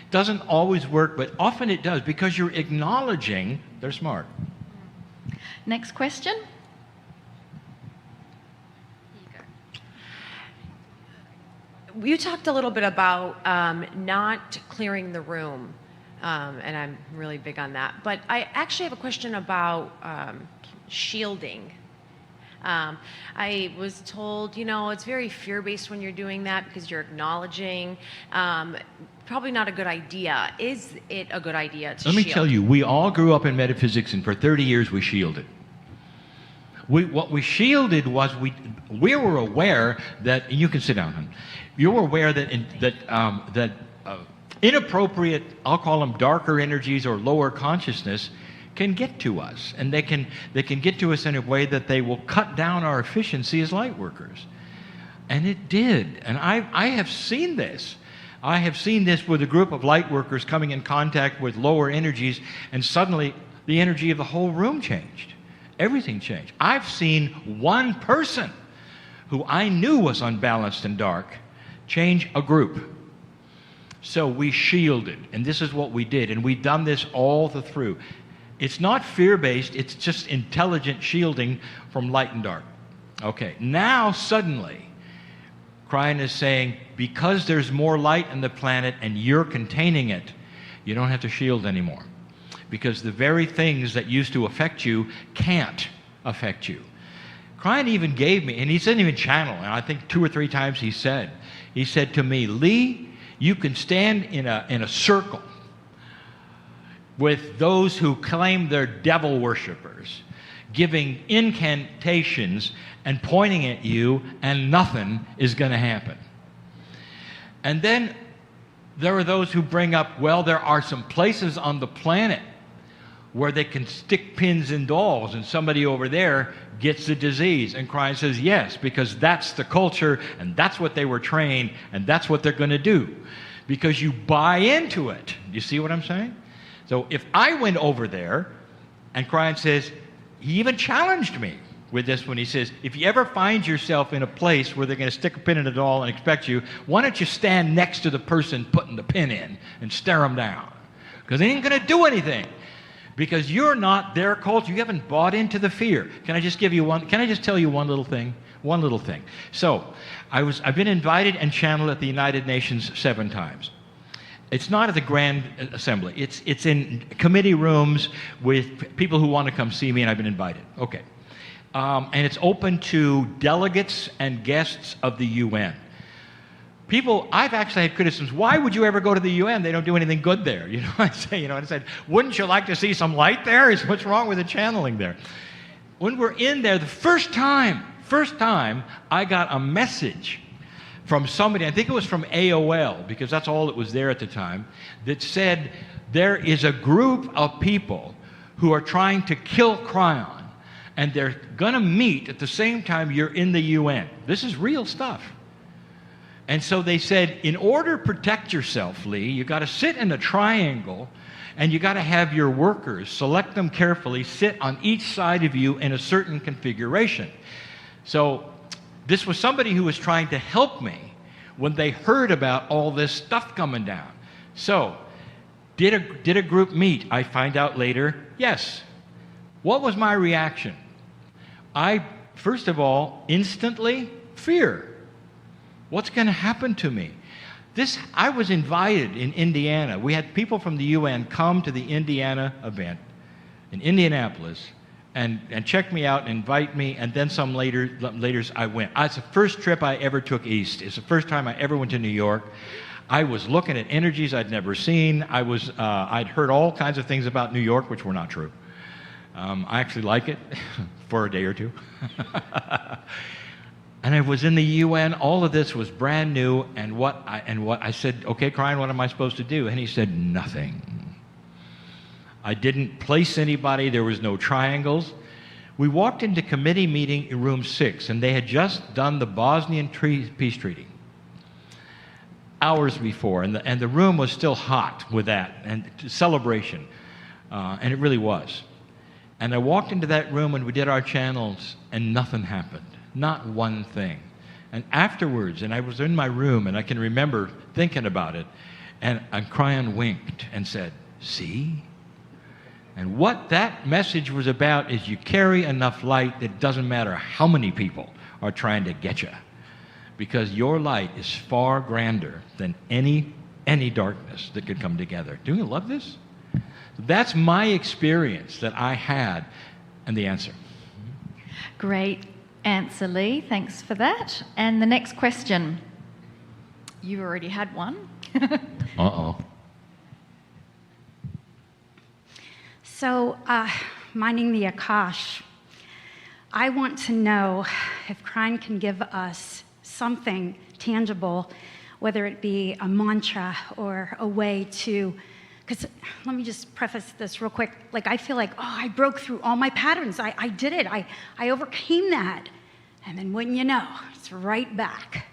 Doesn't always work, but often it does, because you're acknowledging they're smart. Next question. You talked a little bit about not clearing the room, and I'm really big on that. But I actually have a question about shielding. I was told, it's very fear-based when you're doing that because you're acknowledging. Probably not a good idea. Is it a good idea to shield? Let me tell you, we all grew up in metaphysics, and for 30 years we shielded. What we shielded was we were aware that, you can sit down, hon. You were aware that inappropriate, I'll call them darker energies or lower consciousness, can get to us, and they can get to us in a way that they will cut down our efficiency as light workers. And it did. And I have seen this. I have seen this with a group of light workers coming in contact with lower energies, and suddenly the energy of the whole room changed. Everything changed. I've seen one person who I knew was unbalanced and dark change a group. So we shielded, and this is what we did, and we've done this all through. It's not fear-based, it's just intelligent shielding from light and dark. Okay, now suddenly, Kryon is saying, because there's more light on the planet and you're containing it, you don't have to shield anymore. Because the very things that used to affect you can't affect you. Kryon even gave me, and he didn't even channel, and I think 2 or 3 times he said to me, Lee, you can stand in a circle with those who claim they're devil worshippers, giving incantations and pointing at you, and nothing is going to happen. And then there are those who bring up, well, there are some places on the planet where they can stick pins in dolls, and somebody over there gets the disease. And Kryon says, yes, because that's the culture, and that's what they were trained, and that's what they're going to do. Because you buy into it. You see what I'm saying? So if I went over there, and Kryon says, he even challenged me with this when he says, if you ever find yourself in a place where they're going to stick a pin in a doll and expect you, why don't you stand next to the person putting the pin in and stare them down? Because they ain't going to do anything. Because you're not their culture. You haven't bought into the fear. Can I just tell you one little thing? One little thing. So, I've been invited and channeled at the United Nations 7 times. It's not at the Grand Assembly. It's in committee rooms with people who want to come see me, and I've been invited. Okay. And it's open to delegates and guests of the UN. I've actually had criticisms. Why would you ever go to the UN? They don't do anything good there. I said, wouldn't you like to see some light there? What's wrong with the channeling there? When we're in there, the first time I got a message from somebody, I think it was from AOL, because that's all that was there at the time, that said there is a group of people who are trying to kill Kryon, and they're going to meet at the same time you're in the UN. This is real stuff. And so they said, in order to protect yourself, Lee, you got to sit in a triangle, and you got to have your workers, select them carefully, sit on each side of you in a certain configuration. So this was somebody who was trying to help me when they heard about all this stuff coming down. So, did a group meet? I find out later, yes. What was my reaction? First of all, instantly, fear. What's going to happen to me? I was invited in Indiana. We had people from the UN come to the Indiana event in Indianapolis and check me out and invite me, and then some later I went. It's the first trip I ever took east. It's the first time I ever went to New York. I was looking at energies I'd never seen. I'd heard all kinds of things about New York, which were not true. I actually like it for a day or two. And I was in the UN. All of this was brand new. And what I said, okay, Kryon, what am I supposed to do? And he said, nothing. I didn't place anybody. There was no triangles. We walked into committee meeting in room 6, and they had just done the Bosnian peace treaty hours before, and the room was still hot with that and celebration, and it really was. And I walked into that room and we did our channels, and nothing happened. Not one thing. And afterwards, and I was in my room, and I can remember thinking about it, and Kryon winked and said, see? And what that message was about is you carry enough light that it doesn't matter how many people are trying to get you, because your light is far grander than any darkness that could come together. Do you love this? That's my experience that I had, and the answer. Great answer, Lee. Thanks for that. And the next question. You already had one. Uh-oh. So, mining the Akash, I want to know if Kryon can give us something tangible, whether it be a mantra or a way to, because let me just preface this real quick. Like, I feel like, oh, I broke through all my patterns. I did it. I overcame that. And then wouldn't you know, it's right back.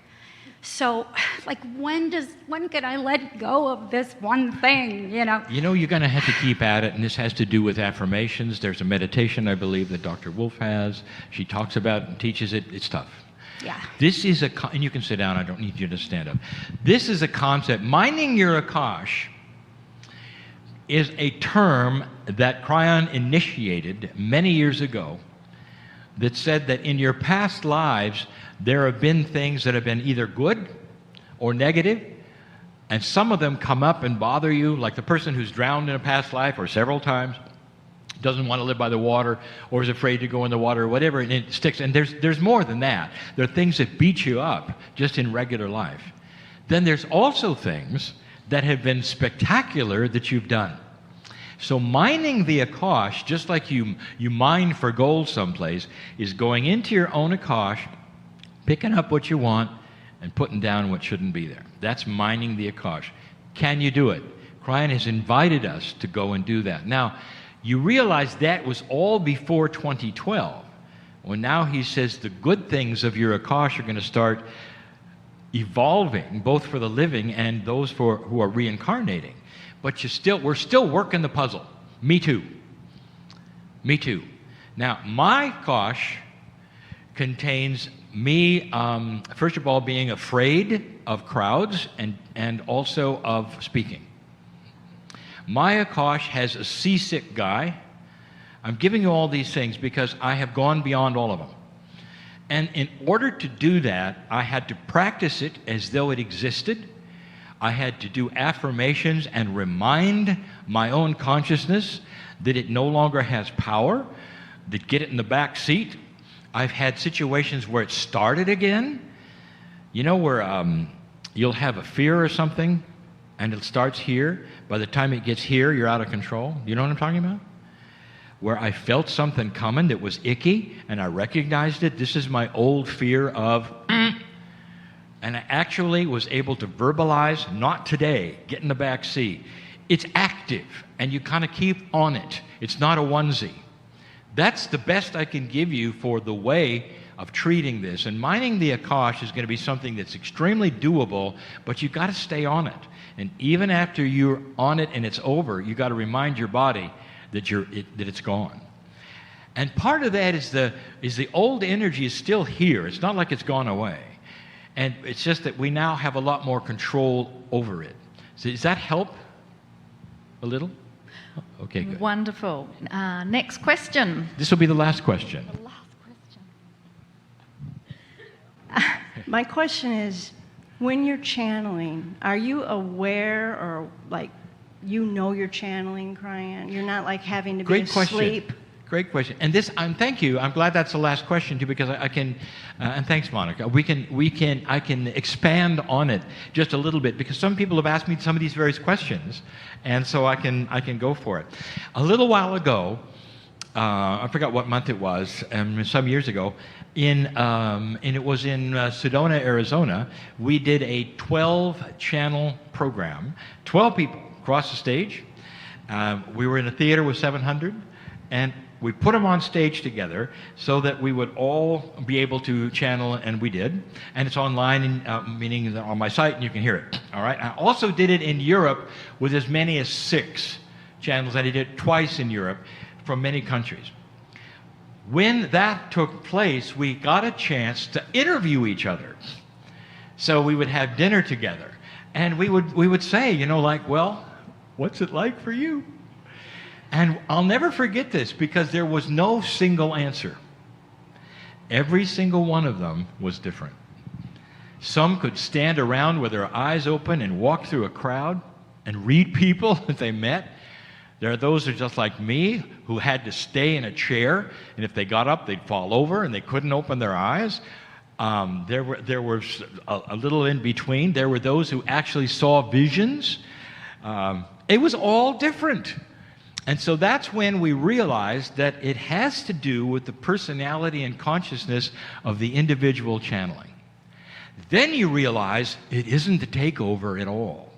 So, like, when can I let go of this one thing, you know? You know, you're going to have to keep at it, and this has to do with affirmations. There's a meditation, I believe, that Dr. Wolf has. She talks about it and teaches it. It's tough. Yeah. This is and you can sit down. I don't need you to stand up. This is a concept. Mining your Akash is a term that Kryon initiated many years ago that said that in your past lives, there have been things that have been either good or negative, and some of them come up and bother you, like the person who's drowned in a past life or several times, doesn't want to live by the water, or is afraid to go in the water, or whatever, and it sticks. And there's more than that. There are things that beat you up just in regular life. Then there's also things that have been spectacular that you've done. So mining the Akash, just like you mine for gold someplace, is going into your own Akash, picking up what you want, and putting down what shouldn't be there. That's mining the Akash. Can you do it? Kryon has invited us to go and do that. Now, you realize that was all before 2012. Well, now he says the good things of your Akash are going to start evolving, both for the living and those who are reincarnating. But we're still working the puzzle. Me too. Me too. Now, my Akash contains me, first of all, being afraid of crowds and also of speaking. My Akash has a seasick guy. I'm giving you all these things because I have gone beyond all of them. And in order to do that, I had to practice it as though it existed. I had to do affirmations and remind my own consciousness that it no longer has power, that get it in the back seat. I've had situations where it started again. You know, where you'll have a fear or something, and it starts here. By the time it gets here, you're out of control. You know what I'm talking about? Where I felt something coming that was icky, and I recognized it. This is my old fear of, and I actually was able to verbalize, not today, get in the back seat. It's active, and you kind of keep on it. It's not a onesie. That's the best I can give you for the way of treating this. And mining the Akash is going to be something that's extremely doable, but you've got to stay on it. And even after you're on it and it's over, you've got to remind your body that it's gone. And part of that is the old energy is still here. It's not like it's gone away. And it's just that we now have a lot more control over it. So does that help a little? Okay, good. Wonderful. Next question. This will be the last question. My question is, when you're channeling, are you aware or like you're channeling, Kryon? You're not like having to be Great asleep? question. Great question. And this, thank you. I'm glad that's the last question too, because I can, and thanks, Monica. I can expand on it just a little bit because some people have asked me some of these various questions, and so I can go for it. A little while ago, I forgot what month it was, some years ago, and it was in Sedona, Arizona. We did a 12-channel program, 12 people across the stage. We were in a theater with 700, and we put them on stage together so that we would all be able to channel, and we did. And it's online, meaning on my site, and you can hear it. All right. I also did it in Europe with as many as 6 channels. I did it twice in Europe from many countries. When that took place, we got a chance to interview each other. So we would have dinner together, and we would say, like, well, what's it like for you? And I'll never forget this because there was no single answer. Every single one of them was different. Some could stand around with their eyes open and walk through a crowd and read people that they met. There are those who are just like me who had to stay in a chair, and if they got up, they'd fall over and they couldn't open their eyes. There was a little in between. There were those who actually saw visions. It was all different. And so that's when we realized that it has to do with the personality and consciousness of the individual channeling. Then you realize it isn't the takeover at all.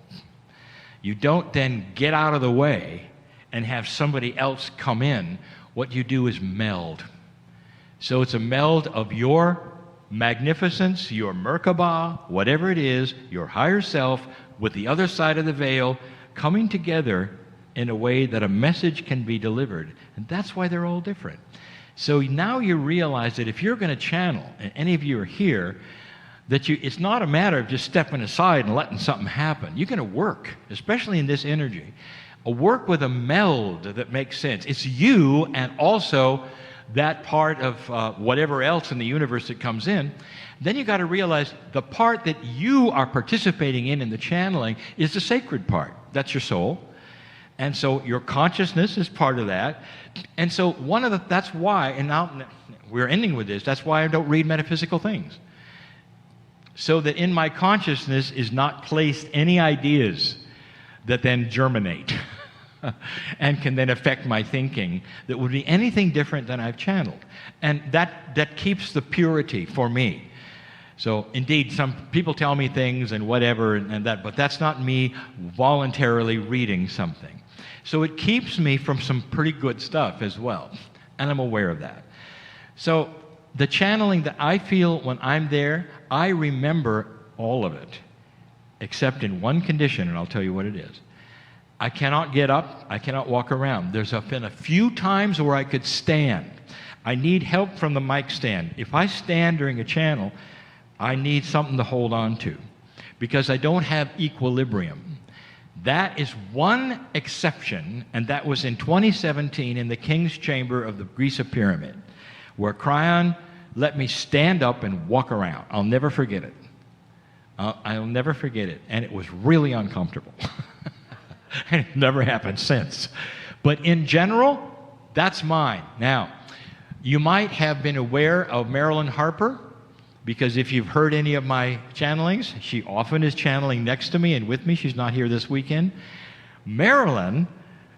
You don't then get out of the way and have somebody else come in. What you do is meld. So it's a meld of your magnificence, your Merkaba, whatever it is, your higher self, with the other side of the veil, coming together in a way that a message can be delivered. And that's why they're all different. So now you realize that if you're going to channel, and any of you are here, that it's not a matter of just stepping aside and letting something happen. You're going to work, especially in this energy, work with a meld that makes sense. It's you and also that part of whatever else in the universe that comes in. Then you got to realize the part that you are participating in the channeling is the sacred part. That's your soul. And so your consciousness is part of that. And so that's why, and now we're ending with this, that's why I don't read metaphysical things. So that in my consciousness is not placed any ideas that then germinate and can then affect my thinking that would be anything different than I've channeled. And that keeps the purity for me. So indeed, some people tell me things and whatever, but that's not me voluntarily reading something. So it keeps me from some pretty good stuff as well, and I'm aware of that. So the channeling that I feel when I'm there, I remember all of it, except in one condition, and I'll tell you what it is. I cannot get up, I cannot walk around. There's been a few times where I could stand. I need help from the mic stand. If I stand during a channel, I need something to hold on to because I don't have equilibrium. That is one exception, and that was in 2017 in the King's Chamber of the Giza Pyramid, where Kryon let me stand up and walk around. I'll never forget it. I'll never forget it, and it was really uncomfortable. And it never happened since. But in general, that's mine. Now, you might have been aware of Marilyn Harper, because if you've heard any of my channelings, she often is channeling next to me and with me. She's not here this weekend. Marilyn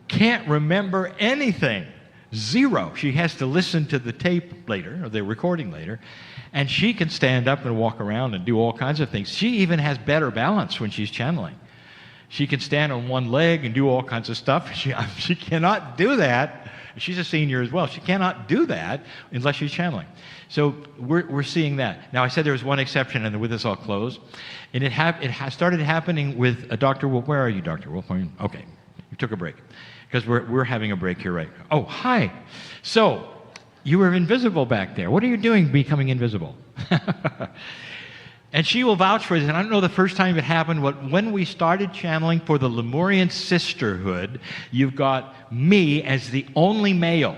can't remember anything. Zero. She has to listen to the tape later, or the recording later, and she can stand up and walk around and do all kinds of things. She even has better balance when she's channeling. She can stand on one leg and do all kinds of stuff. She cannot do that. She's a senior as well. She cannot do that unless she's channeling. So we're seeing that. Now, I said there was one exception, and with this I'll close. And it started happening with a Dr. Wolf. Where are you, Dr. Wolf? Okay, you took a break. Because we're having a break here, right? Oh, hi. So, you were invisible back there. What are you doing becoming invisible? And she will vouch for this. And I don't know the first time it happened, but when we started channeling for the Lemurian Sisterhood, you've got me as the only male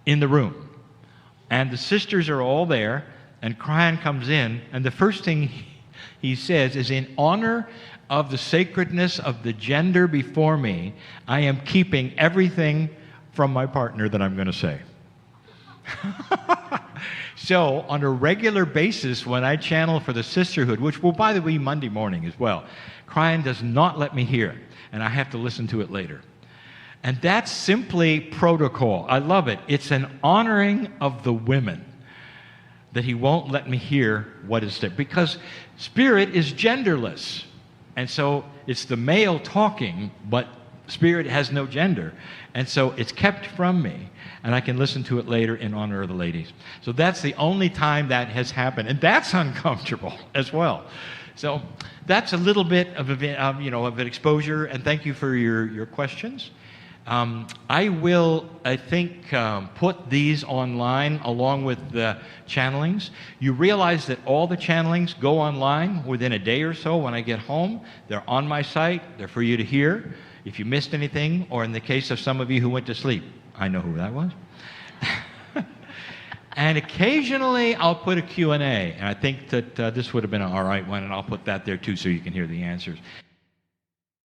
in the room. And the sisters are all there, and Kryon comes in, and the first thing he says is, in honor of the sacredness of the gender before me, I am keeping everything from my partner that I'm going to say. So, on a regular basis, when I channel for the sisterhood, which will, by the way, Monday morning as well, Kryon does not let me hear it, and I have to listen to it later. And that's simply protocol. I love it. It's an honoring of the women that he won't let me hear what is there. Because spirit is genderless. And so it's the male talking, but spirit has no gender. And so it's kept from me, and I can listen to it later in honor of the ladies. So that's the only time that has happened, and that's uncomfortable as well. So that's a little bit of an exposure, and thank you for your questions. I will, I think, put these online along with the channelings. You realize that all the channelings go online within a day or so when I get home. They're on my site. They're for you to hear. If you missed anything, or in the case of some of you who went to sleep, I know who that was. And occasionally I'll put a Q&A, and I think that this would have been an all right one, and I'll put that there too so you can hear the answers.